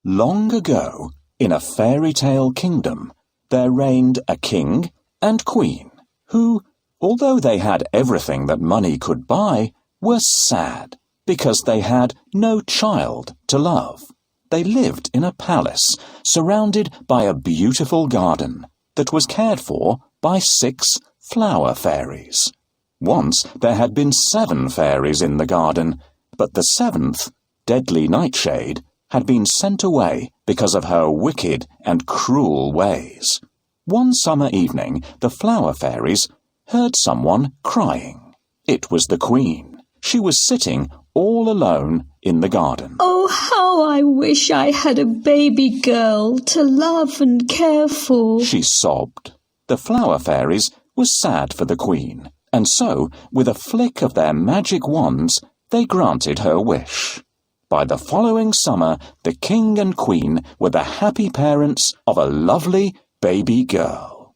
Long ago, in a fairy tale kingdom, there reigned a king and queen who, although they had everything that money could buy, were sad because they had no child to love. They lived in a palace surrounded by a beautiful garden that was cared for by 6 flower fairies. Once there had been 7 fairies in the garden, but the 7th, Deadly Nightshade, had been sent away because of her wicked and cruel ways. One summer evening, the flower fairies heard someone crying. It was the queen. She was sitting all alone in the garden. Oh, how I wish I had a baby girl to love and care for, she sobbed. The flower fairies were sad for the queen, and so, with a flick of their magic wands, they granted her wish. By the following summer, the king and queen were the happy parents of a lovely baby girl.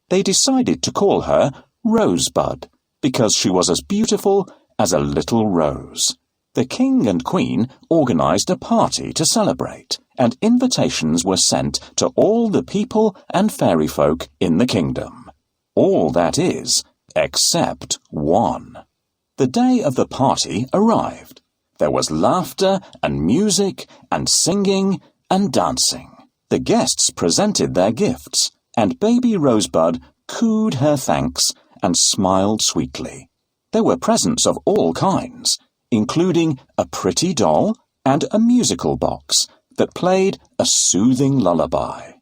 They decided to call her Rosebud, because she was as beautiful as a little rose. The king and queen organized a party to celebrate, and invitations were sent to all the people and fairy folk in the kingdom. All, that is, except one. The day of the party arrived. There was laughter and music and singing and dancing. The guests presented their gifts, and baby Rosebud cooed her thanks and smiled sweetly. There were presents of all kinds, including a pretty doll and a musical box that played a soothing lullaby.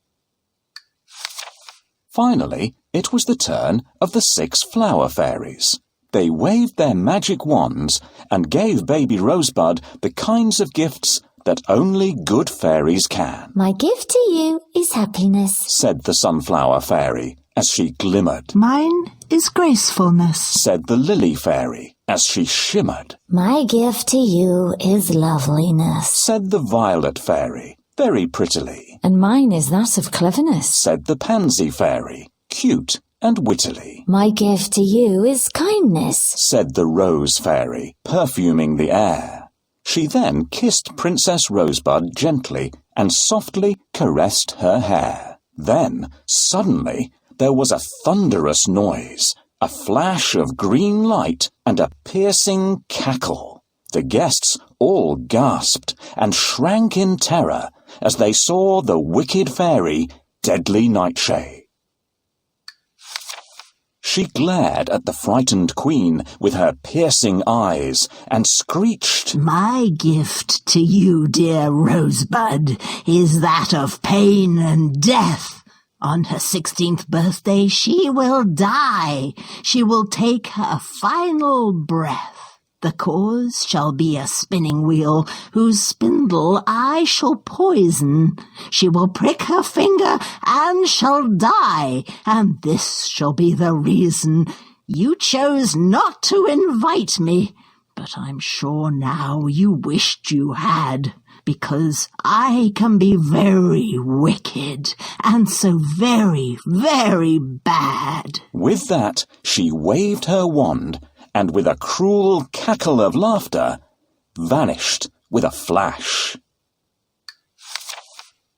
Finally, it was the turn of the 6 flower fairies. They waved their magic wands and gave baby Rosebud the kinds of gifts that only good fairies can. My gift to you is happiness, said the sunflower fairy as she glimmered. Mine is gracefulness, said the lily fairy as she shimmered. My gift to you is loveliness, said the violet fairy very prettily. And mine is that of cleverness, said the pansy fairy, cute and wittily. My gift to you is kindness, said the rose fairy, perfuming the air. She then kissed Princess Rosebud gently and softly caressed her hair. Then, suddenly, there was a thunderous noise, a flash of green light, and a piercing cackle. The guests all gasped and shrank in terror as they saw the wicked fairy, Deadly Nightshade. She glared at the frightened queen with her piercing eyes and screeched, My gift to you, dear Rosebud, is that of pain and death. On her 16th birthday she will die. She will take her final breath. The cause shall be a spinning wheel, whose spindle I shall poison. She will prick her finger and shall die, and this shall be the reason. You chose not to invite me, but I'm sure now you wished you had, because I can be very wicked and so very, very bad. With that, she waved her wand, and with a cruel cackle of laughter, vanished with a flash.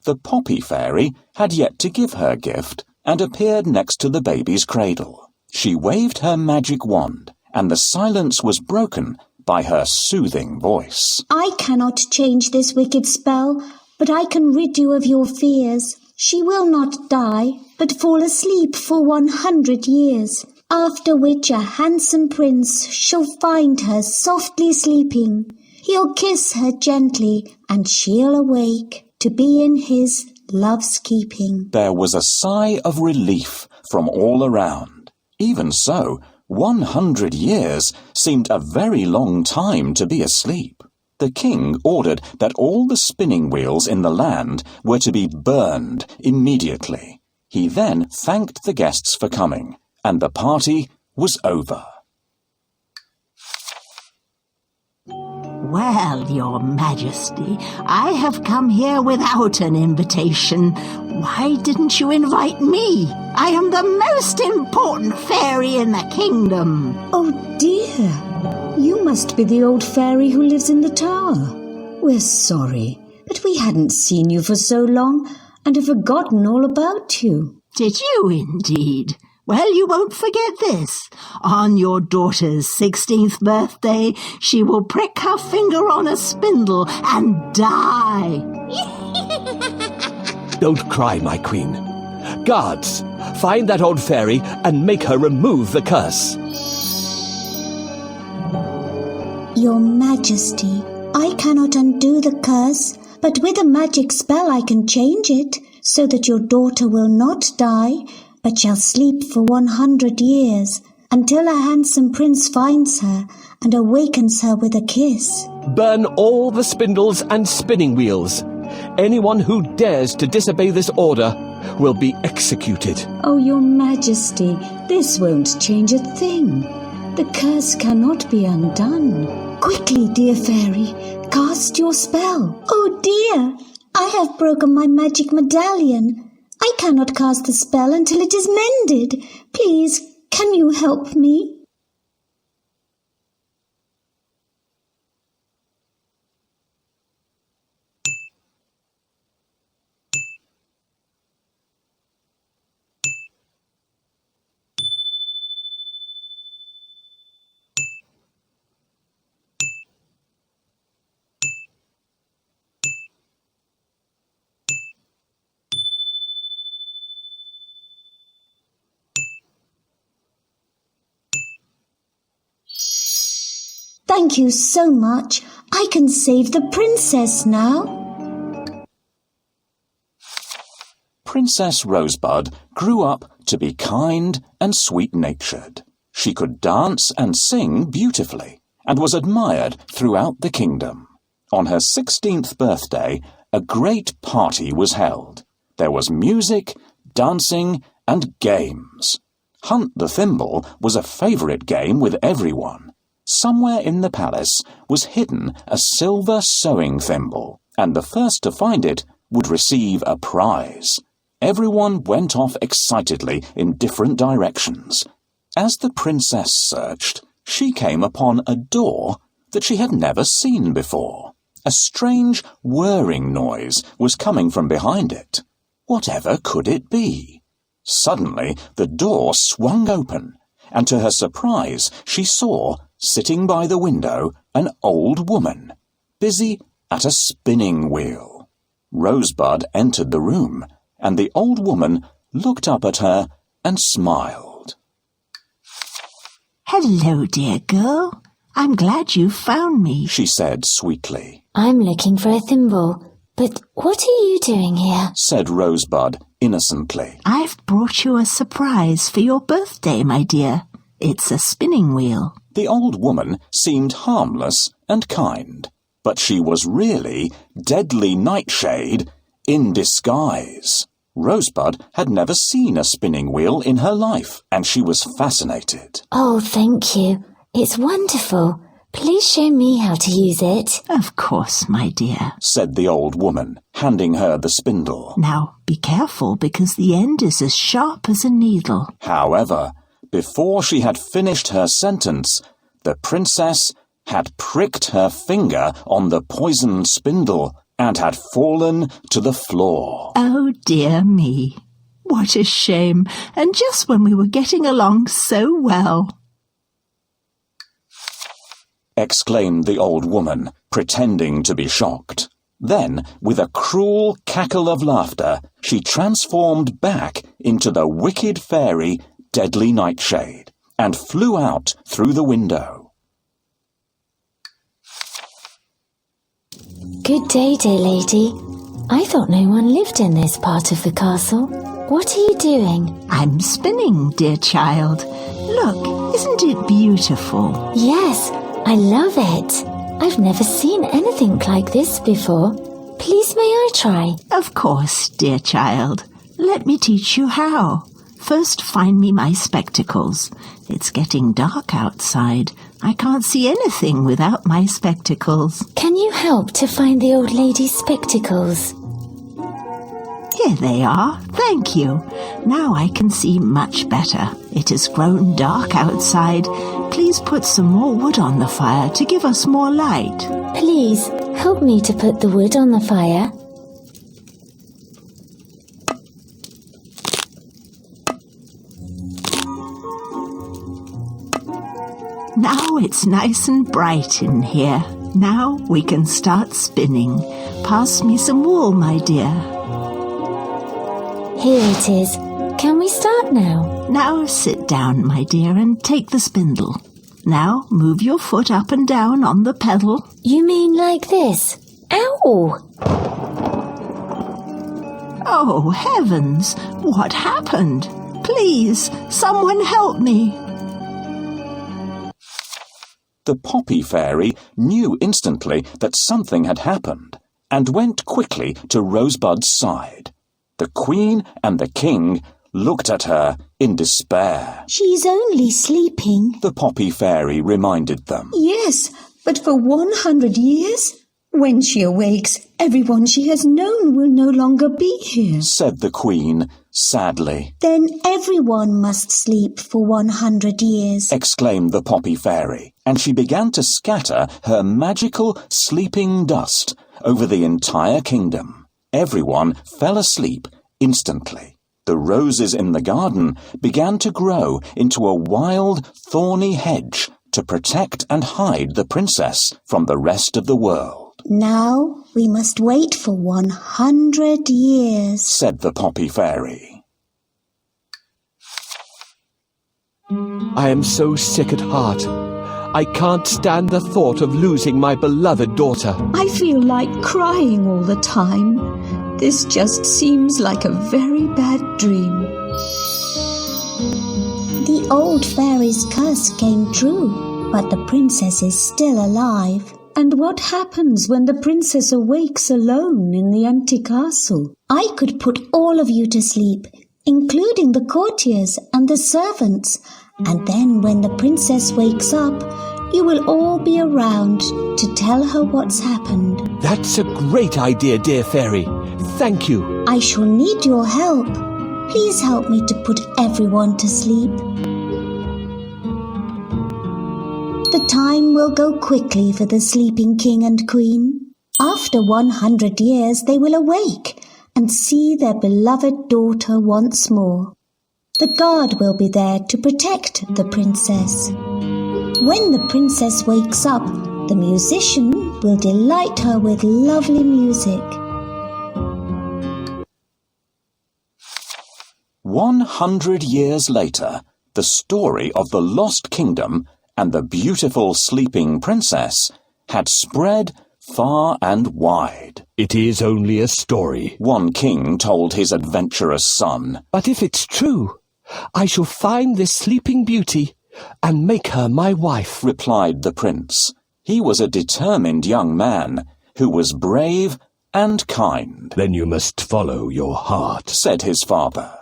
The poppy fairy had yet to give her gift and appeared next to the baby's cradle. She waved her magic wand, and the silence was broken by her soothing voice. I cannot change this wicked spell, but I can rid you of your fears. She will not die, but fall asleep for 100 years. After which a handsome prince shall find her softly sleeping. He'll kiss her gently, and she'll awake to be in his love's keeping. There was a sigh of relief from all around. Even so, 100 years seemed a very long time to be asleep. The king ordered that all the spinning wheels in the land were to be burned immediately. He then thanked the guests for coming, and the party was over. Well, your majesty, I have come here without an invitation. Why didn't you invite me? I am the most important fairy in the kingdom. Oh dear, you must be the old fairy who lives in the tower. We're sorry, but we hadn't seen you for so long and have forgotten all about you. Did you indeed? Well, you won't forget this. On your daughter's 16th birthday, she will prick her finger on a spindle and die. Don't cry, my queen. Guards, find that old fairy and make her remove the curse. Your Majesty, I cannot undo the curse, but with a magic spell I can change it, so that your daughter will not die, but shall sleep for 100 years, until a handsome prince finds her and awakens her with a kiss. Burn all the spindles and spinning wheels. Anyone who dares to disobey this order will be executed. Oh, your Majesty, this won't change a thing. The curse cannot be undone. Quickly, dear fairy, cast your spell. Oh dear, I have broken my magic medallion. I cannot cast the spell until it is mended. Please, can you help me? Thank you so much. I can save the princess now. Princess Rosebud grew up to be kind and sweet-natured. She could dance and sing beautifully and was admired throughout the kingdom. On her 16th birthday, a great party was held. There was music, dancing, and games. Hunt the Thimble was a favourite game with everyone. Somewhere in the palace was hidden a silver sewing thimble, and the first to find it would receive a prize. Everyone went off excitedly in different directions. As the princess searched, she came upon a door that she had never seen before. A strange whirring noise was coming from behind it. Whatever could it be? Suddenly, the door swung open, and to her surprise, she saw, sitting by the window, an old woman, busy at a spinning wheel. Rosebud entered the room, and the old woman looked up at her and smiled. Hello, dear girl. I'm glad you found me, she said sweetly. I'm looking for a thimble. But what are you doing here? Said Rosebud innocently. I've brought you a surprise for your birthday, my dear. It's a spinning wheel. The old woman seemed harmless and kind, but she was really Deadly Nightshade in disguise. Rosebud had never seen a spinning wheel in her life, and she was fascinated. Oh, thank you. It's wonderful. Please show me how to use it. Of course, my dear, said the old woman, handing her the spindle. Now, be careful, because the end is as sharp as a needle. However, before she had finished her sentence, the princess had pricked her finger on the poisoned spindle and had fallen to the floor. Oh, dear me. What a shame, and just when we were getting along so well. Exclaimed the old woman, pretending to be shocked. Then, with a cruel cackle of laughter, she transformed back into the wicked fairy Deadly Nightshade and flew out through the window. Good day, dear lady. I thought no one lived in this part of the castle. What are you doing? I'm spinning, dear child. Look, isn't it beautiful? Yes, I love it. I've never seen anything like this before. Please may I try? Of course, dear child. Let me teach you how. First, find me my spectacles. It's getting dark outside. I can't see anything without my spectacles. Can you help to find the old lady's spectacles? Here they are, thank you. Now I can see much better. It has grown dark outside. Please put some more wood on the fire to give us more light. Please, help me to put the wood on the fire. Now it's nice and bright in here. Now we can start spinning. Pass me some wool, my dear. Here it is. Can we start now? Now sit down, my dear, and take the spindle. Now move your foot up and down on the pedal. You mean like this? Ow! Oh, heavens! What happened? Please, someone help me. The Poppy Fairy knew instantly that something had happened and went quickly to Rosebud's side. The Queen and the King looked at her in despair. She's only sleeping. The Poppy Fairy reminded them. Yes, but for 100 years? When she awakes, everyone she has known will no longer be here, said the Queen sadly. Then everyone must sleep for 100 years, exclaimed the Poppy Fairy, and she began to scatter her magical sleeping dust over the entire kingdom. Everyone fell asleep instantly. The roses in the garden began to grow into a wild, thorny hedge to protect and hide the princess from the rest of the world. Now we must wait for 100 years, said the Poppy Fairy. I am so sick at heart. I can't stand the thought of losing my beloved daughter. I feel like crying all the time. This just seems like a very bad dream. The old fairy's curse came true, but the princess is still alive. And what happens when the princess awakes alone in the empty castle? I could put all of you to sleep, including the courtiers and the servants, and then when the princess wakes up, you will all be around to tell her what's happened. That's a great idea, dear fairy. Thank you. I shall need your help. Please help me to put everyone to sleep. The time will go quickly for the sleeping king and queen. After 100 years they will awake and see their beloved daughter once more. The guard will be there to protect the princess. When the princess wakes up, the musician will delight her with lovely music. 100 years later, the story of the Lost Kingdom and the beautiful sleeping princess had spread far and wide. It is only a story, one king told his adventurous son. But if it's true, I shall find this sleeping beauty and make her my wife, replied the prince. He was a determined young man who was brave and kind. Then you must follow your heart, said his father.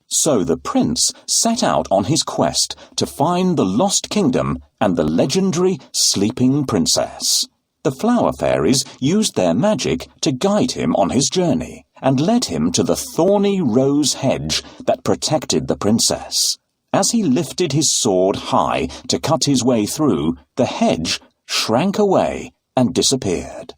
So the prince set out on his quest to find the lost kingdom and the legendary sleeping princess. The flower fairies used their magic to guide him on his journey and led him to the thorny rose hedge that protected the princess. As he lifted his sword high to cut his way through, the hedge shrank away and disappeared.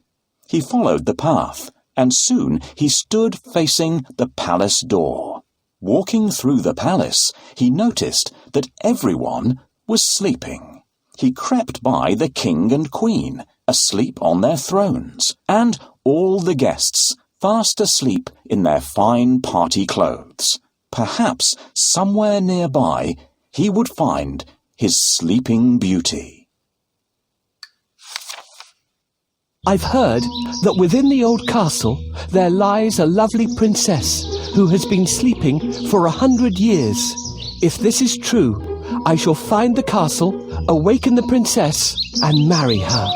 He followed the path, and soon he stood facing the palace door. Walking through the palace, he noticed that everyone was sleeping. He crept by the king and queen, asleep on their thrones, and all the guests, fast asleep in their fine party clothes. Perhaps somewhere nearby he would find his sleeping beauty. I've heard that within the old castle there lies a lovely princess who has been sleeping for 100 years. If this is true, I shall find the castle, awaken the princess, and marry her.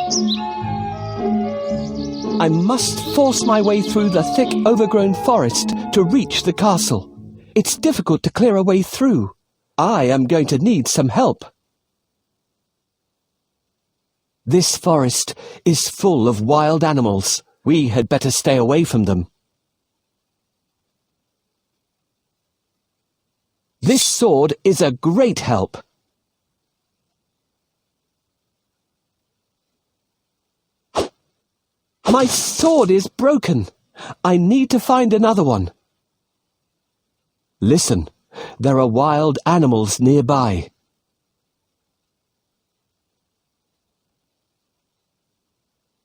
I must force my way through the thick, overgrown forest to reach the castle. It's difficult to clear a way through. I am going to need some help. This forest is full of wild animals. We had better stay away from them. This sword is a great help. My sword is broken. I need to find another one. Listen, there are wild animals nearby.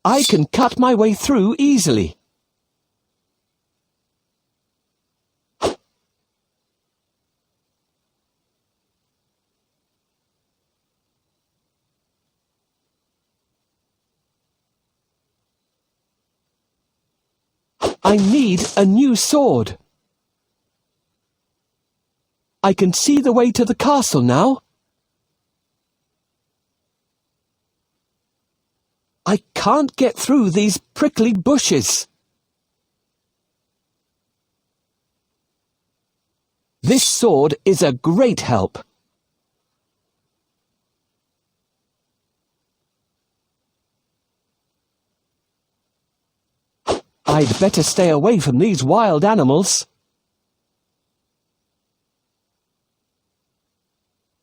I can cut my way through easily. I need a new sword. I can see the way to the castle now. I can't get through these prickly bushes. This sword is a great help. I'd better stay away from these wild animals.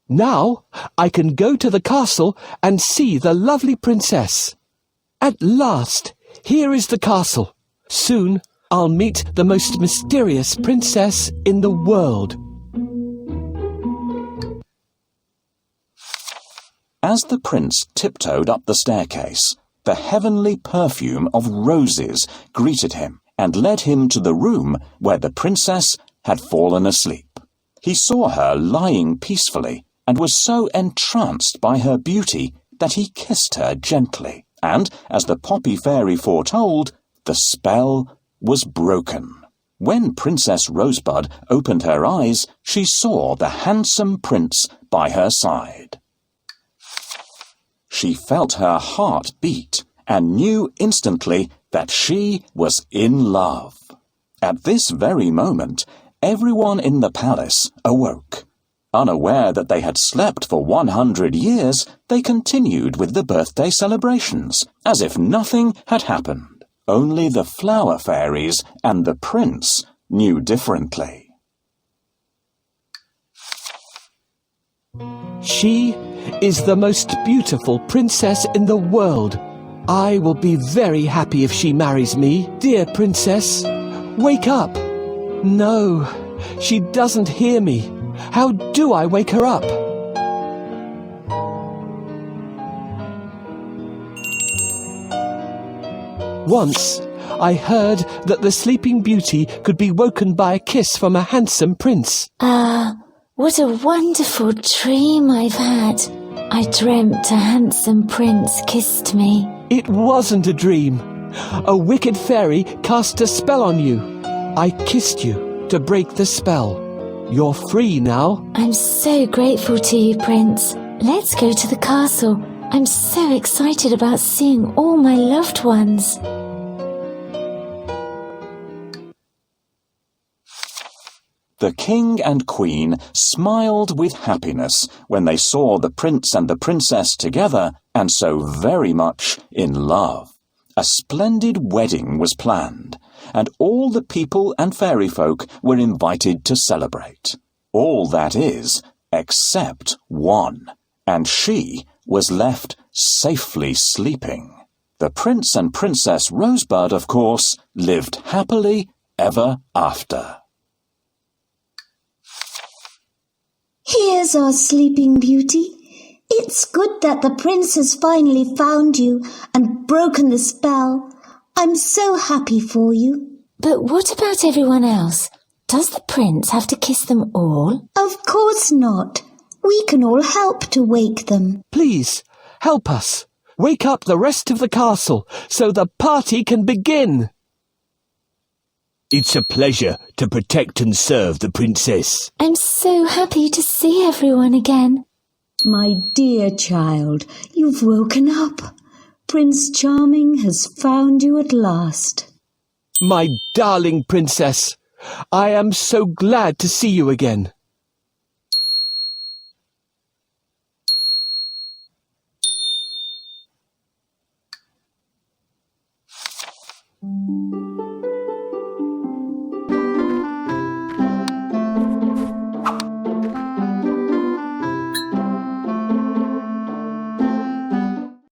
Now I can go to the castle and see the lovely princess. At last, here is the castle. Soon I'll meet the most mysterious princess in the world. As the prince tiptoed up the staircase, the heavenly perfume of roses greeted him and led him to the room where the princess had fallen asleep. He saw her lying peacefully and was so entranced by her beauty that he kissed her gently, and, as the poppy fairy foretold, the spell was broken. When Princess Rosebud opened her eyes, she saw the handsome prince by her side. She felt her heart beat and knew instantly that she was in love. At this very moment, everyone in the palace awoke. Unaware that they had slept for 100 years, they continued with the birthday celebrations, as if nothing had happened. Only the flower fairies and the prince knew differently. She is the most beautiful princess in the world. I will be very happy if she marries me. Dear princess, wake up. No, she doesn't hear me. How do I wake her up? Once, I heard that the Sleeping Beauty could be woken by a kiss from a handsome prince. What a wonderful dream I've had. I dreamt a handsome prince kissed me. It wasn't a dream. A wicked fairy cast a spell on you. I kissed you to break the spell. You're free now. I'm so grateful to you, Prince. Let's go to the castle. I'm so excited about seeing all my loved ones. The king and queen smiled with happiness when they saw the prince and the princess together and so very much in love. A splendid wedding was planned, and all the people and fairy folk were invited to celebrate. All that is, except one, and she was left safely sleeping. The prince and princess Rosebud, of course, lived happily ever after. Here's our Sleeping Beauty. It's good that the prince has finally found you and broken the spell. I'm so happy for you. But what about everyone else? Does the prince have to kiss them all? Of course not. We can all help to wake them. Please, help us. Wake up the rest of the castle so the party can begin. It's a pleasure to protect and serve the princess. I'm so happy to see everyone again. My dear child, you've woken up. Prince Charming has found you at last. My darling princess, I am so glad to see you again.